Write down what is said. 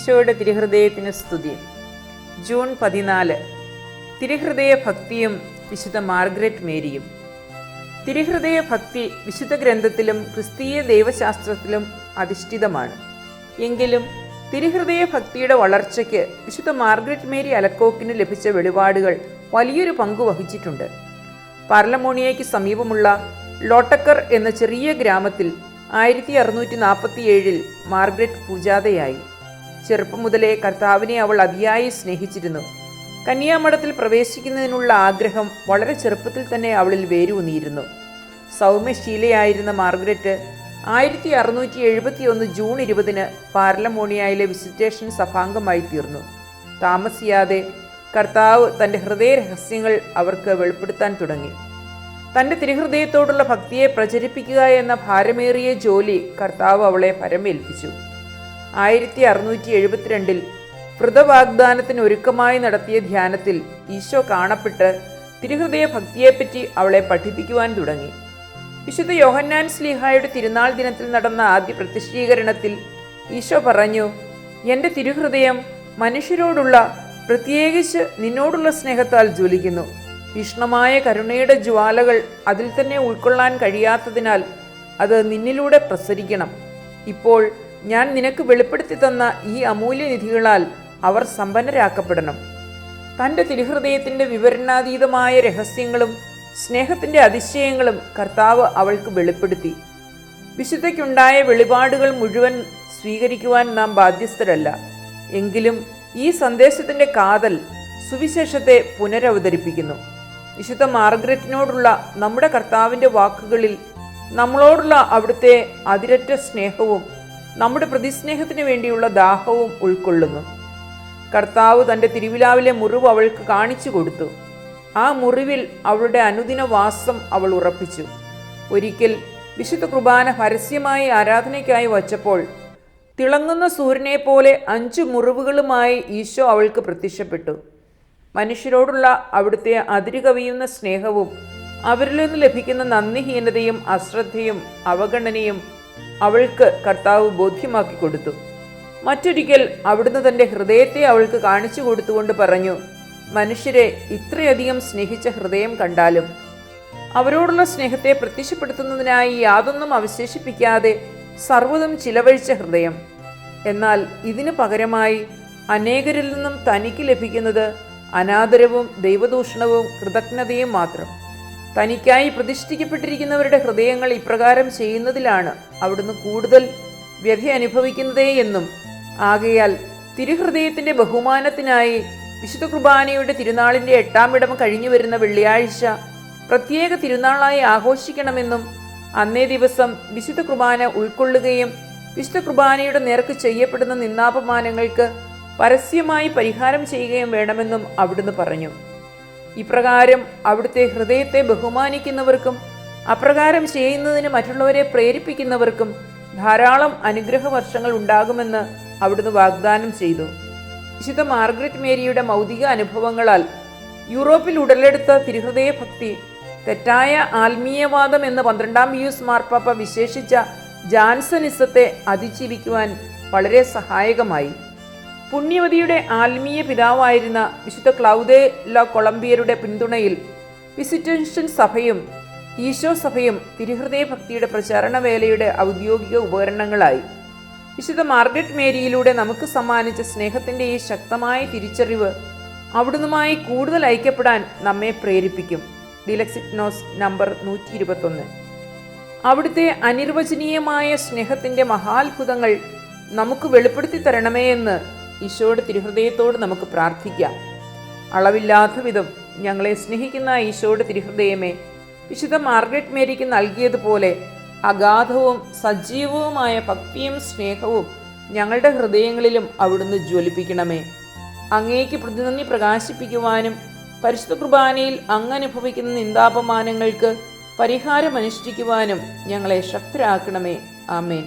ഈശോയുടെ തിരുഹൃദയത്തിന് സ്തുതി. ജൂൺ 14. തിരുഹൃദയ ഭക്തിയും വിശുദ്ധ മാർഗ്രറ്റ് മേരിയും. തിരുഹൃദയ ഭക്തി വിശുദ്ധ ഗ്രന്ഥത്തിലും ക്രിസ്തീയ ദൈവശാസ്ത്രത്തിലും അധിഷ്ഠിതമാണ്. എങ്കിലും തിരുഹൃദയ ഭക്തിയുടെ വളർച്ചയ്ക്ക് വിശുദ്ധ മാർഗ്രറ്റ് മേരി അലക്കോക്കിന് ലഭിച്ച വെളിപാടുകൾ വലിയൊരു പങ്കു വഹിച്ചിട്ടുണ്ട്. പാർലമോണിയയ്ക്ക് സമീപമുള്ള ലോട്ടക്കർ എന്ന ചെറിയ ഗ്രാമത്തിൽ 1647 മാർഗ്രറ്റ് പൂജാതയായി. ചെറുപ്പം മുതലേ കർത്താവിനെ അവൾ അതിയായി സ്നേഹിച്ചിരുന്നു. കന്യാമഠത്തിൽ പ്രവേശിക്കുന്നതിനുള്ള ആഗ്രഹം വളരെ ചെറുപ്പത്തിൽ തന്നെ അവളിൽ വേരൂന്നിയിരുന്നു. സൗമ്യശീലയായിരുന്ന മാർഗ്രറ്റ് 1671 ജൂൺ 20 പാർലമോണിയയിലെ വിസിറ്റേഷൻ സഭാംഗമായി തീർന്നു. താമസിയാതെ കർത്താവ് തൻ്റെ ഹൃദയ രഹസ്യങ്ങൾ അവർക്ക് വെളിപ്പെടുത്താൻ തുടങ്ങി. തൻ്റെ തിരുഹൃദയത്തോടുള്ള ഭക്തിയെ പ്രചരിപ്പിക്കുക എന്ന ഭാരമേറിയ ജോലി കർത്താവ് അവളെ ഭരമേൽപ്പിച്ചു. 1672 വ്രതവാഗ്ദാനത്തിന് ഒരുക്കമായി നടത്തിയ ധ്യാനത്തിൽ ഈശോ കാണപ്പെട്ട് തിരുഹൃദയ ഭക്തിയെപ്പറ്റി അവളെ പഠിപ്പിക്കുവാൻ തുടങ്ങി. വിശുദ്ധ യോഹന്നാൻ ശ്ലീഹായുടെ തിരുനാൾ ദിനത്തിൽ നടന്ന ആദ്യ പ്രത്യക്ഷീകരണത്തിൽ ഈശോ പറഞ്ഞു, എൻ്റെ തിരുഹൃദയം മനുഷ്യരോടുള്ള, പ്രത്യേകിച്ച് നിന്നോടുള്ള സ്നേഹത്താൽ ജ്വലിക്കുന്നു. തീക്ഷ്ണമായ കരുണയുടെ ജ്വാലകൾ അതിൽ തന്നെ ഉൾക്കൊള്ളാൻ കഴിയാത്തതിനാൽ അത് നിന്നിലൂടെ പ്രസരിക്കണം. ഇപ്പോൾ ഞാൻ നിനക്ക് വെളിപ്പെടുത്തി തന്ന ഈ അമൂല്യനിധികളാൽ അവർ സമ്പന്നരാക്കപ്പെടണം. തൻ്റെ തിരുഹൃദയത്തിൻ്റെ വിവരണാതീതമായ രഹസ്യങ്ങളും സ്നേഹത്തിൻ്റെ അതിശയങ്ങളും കർത്താവ് അവൾക്ക് വെളിപ്പെടുത്തി. വിശുദ്ധയ്ക്കുണ്ടായ വെളിപാടുകൾ മുഴുവൻ സ്വീകരിക്കുവാൻ നാം ബാധ്യസ്ഥരല്ല. എങ്കിലും ഈ സന്ദേശത്തിൻ്റെ കാതൽ സുവിശേഷത്തെ പുനരവതരിപ്പിക്കുന്നു. വിശുദ്ധ മാർഗ്രറ്റിനോടുള്ള നമ്മുടെ കർത്താവിൻ്റെ വാക്കുകളിൽ നമ്മളോടുള്ള അവിടുത്തെ അതിരറ്റ സ്നേഹവും നമ്മുടെ പ്രതിസ്നേഹത്തിന് വേണ്ടിയുള്ള ദാഹവും ഉൾക്കൊള്ളുന്നു. കർത്താവ് തൻ്റെ തിരുവിലാവിലെ മുറിവ് അവൾക്ക് കാണിച്ചു കൊടുത്തു. ആ മുറിവിൽ അവളുടെ അനുദിന വാസം അവൾ ഉറപ്പിച്ചു. ഒരിക്കൽ വിശുദ്ധ കുർബാന പരസ്യമായി ആരാധനയ്ക്കായി വച്ചപ്പോൾ തിളങ്ങുന്ന സൂര്യനെ പോലെ 5 മുറിവുകളുമായി ഈശോ അവൾക്ക് പ്രത്യക്ഷപ്പെട്ടു. മനുഷ്യരോടുള്ള അവിടുത്തെ അതിരുകവിയുന്ന സ്നേഹവും അവരിൽ നിന്ന് ലഭിക്കുന്ന നന്ദിഹീനതയും അശ്രദ്ധയും അവഗണനയും അവൾക്ക് കർത്താവ് ബോധ്യമാക്കി കൊടുത്തു. മറ്റൊരിക്കൽ അവിടുന്ന് തൻ്റെ ഹൃദയത്തെ അവൾക്ക് കാണിച്ചു കൊടുത്തുകൊണ്ട് പറഞ്ഞു, മനുഷ്യരെ ഇത്രയധികം സ്നേഹിച്ച ഹൃദയം കണ്ടാലും അവരോടുള്ള സ്നേഹത്തെ പ്രത്യക്ഷപ്പെടുത്തുന്നതിനായി യാതൊന്നും അവശേഷിപ്പിക്കാതെ സർവ്വതും ചിലവഴിച്ച ഹൃദയം. എന്നാൽ ഇതിനു പകരമായി അനേകരിൽ നിന്നും തനിക്ക് ലഭിക്കുന്നത് അനാദരവും ദൈവദൂഷണവും കൃതജ്ഞതയും മാത്രം. തനിക്കായി പ്രതിഷ്ഠിക്കപ്പെട്ടിരിക്കുന്നവരുടെ ഹൃദയങ്ങൾ ഇപ്രകാരം ചെയ്യുന്നതിലാണ് അവിടുന്ന് കൂടുതൽ വ്യഥ അനുഭവിക്കുന്നതേ എന്നും, ആകയാൽ തിരുഹൃദയത്തിൻ്റെ ബഹുമാനത്തിനായി വിശുദ്ധ കുർബാനയുടെ തിരുനാളിൻ്റെ 8-ാം ഇടം കഴിഞ്ഞു വരുന്ന വെള്ളിയാഴ്ച പ്രത്യേക തിരുനാളായി ആഘോഷിക്കണമെന്നും, അന്നേ ദിവസം വിശുദ്ധ കുർബാന ഉൾക്കൊള്ളുകയും വിശുദ്ധ കുർബാനയുടെ നേർക്ക് ചെയ്യപ്പെടുന്ന നിന്ദാപമാനങ്ങൾക്ക് പരസ്യമായി പരിഹാരം ചെയ്യുകയും വേണമെന്നും അവിടുന്ന് പറഞ്ഞു. ഇപ്രകാരം അവിടുത്തെ ഹൃദയത്തെ ബഹുമാനിക്കുന്നവർക്കും അപ്രകാരം ചെയ്യുന്നതിന് മറ്റുള്ളവരെ പ്രേരിപ്പിക്കുന്നവർക്കും ധാരാളം അനുഗ്രഹ വർഷങ്ങൾ ഉണ്ടാകുമെന്ന് അവിടുന്ന് വാഗ്ദാനം ചെയ്തു. വിശുദ്ധ മാർഗ്രറ്റ് മേരിയുടെ മൗതിക അനുഭവങ്ങളാൽ യൂറോപ്പിൽ ഉടലെടുത്ത തിരുഹൃദയ ഭക്തി തെറ്റായ ആത്മീയവാദം എന്ന് 12-ാം പിയൂസ് മാർപ്പാപ്പ വിശേഷിച്ച ജാൻസനിസത്തെ അതിജീവിക്കുവാൻ വളരെ സഹായകമായി. പുണ്യവതിയുടെ ആത്മീയ പിതാവായിരുന്ന വിശുദ്ധ ക്ലൗദേ ല കൊളംബിയരുടെ പിന്തുണയിൽ വിസിറ്റേഷൻ സഭയും ഈശോ സഭയും തിരുഹൃദയ ഭക്തിയുടെ പ്രചാരണ വേലയുടെ ഔദ്യോഗിക ഉപകരണങ്ങളായി. വിശുദ്ധ മാർഗ്രറ്റ് മേരിയിലൂടെ നമുക്ക് സമ്മാനിച്ച സ്നേഹത്തിൻ്റെ ഈ ശക്തമായ തിരിച്ചറിവ് അവിടുന്നുമായി കൂടുതൽ ഐക്യപ്പെടാൻ നമ്മെ പ്രേരിപ്പിക്കും. ഡിലക്സിഗ്നോസ് നമ്പർ 121. അവിടുത്തെ അനിർവചനീയമായ സ്നേഹത്തിൻ്റെ മഹാത്ഭുതങ്ങൾ നമുക്ക് വെളിപ്പെടുത്തി തരണമേ എന്ന് ഈശോയുടെ തിരുഹൃദയത്തോട് നമുക്ക് പ്രാർത്ഥിക്കാം. അളവില്ലാത്ത വിധം ഞങ്ങളെ സ്നേഹിക്കുന്ന ഈശോയുടെ തിരുഹൃദയമേ, വിശുദ്ധ മാർഗ്രറ്റ് മേരിക്ക് നൽകിയതുപോലെ അഗാധവും സജീവവുമായ ഭക്തിയും സ്നേഹവും ഞങ്ങളുടെ ഹൃദയങ്ങളിലും അവിടുന്ന് ജ്വലിപ്പിക്കണമേ. അങ്ങേക്ക് പ്രതിനന്ദി പ്രകാശിപ്പിക്കുവാനും പരിശുദ്ധ കുർബാനയിൽ അങ്ങ് അനുഭവിക്കുന്ന നിന്ദാപമാനങ്ങൾക്ക് പരിഹാരമനുഷ്ഠിക്കുവാനും ഞങ്ങളെ ശക്തരാക്കണമേ. ആമേൻ.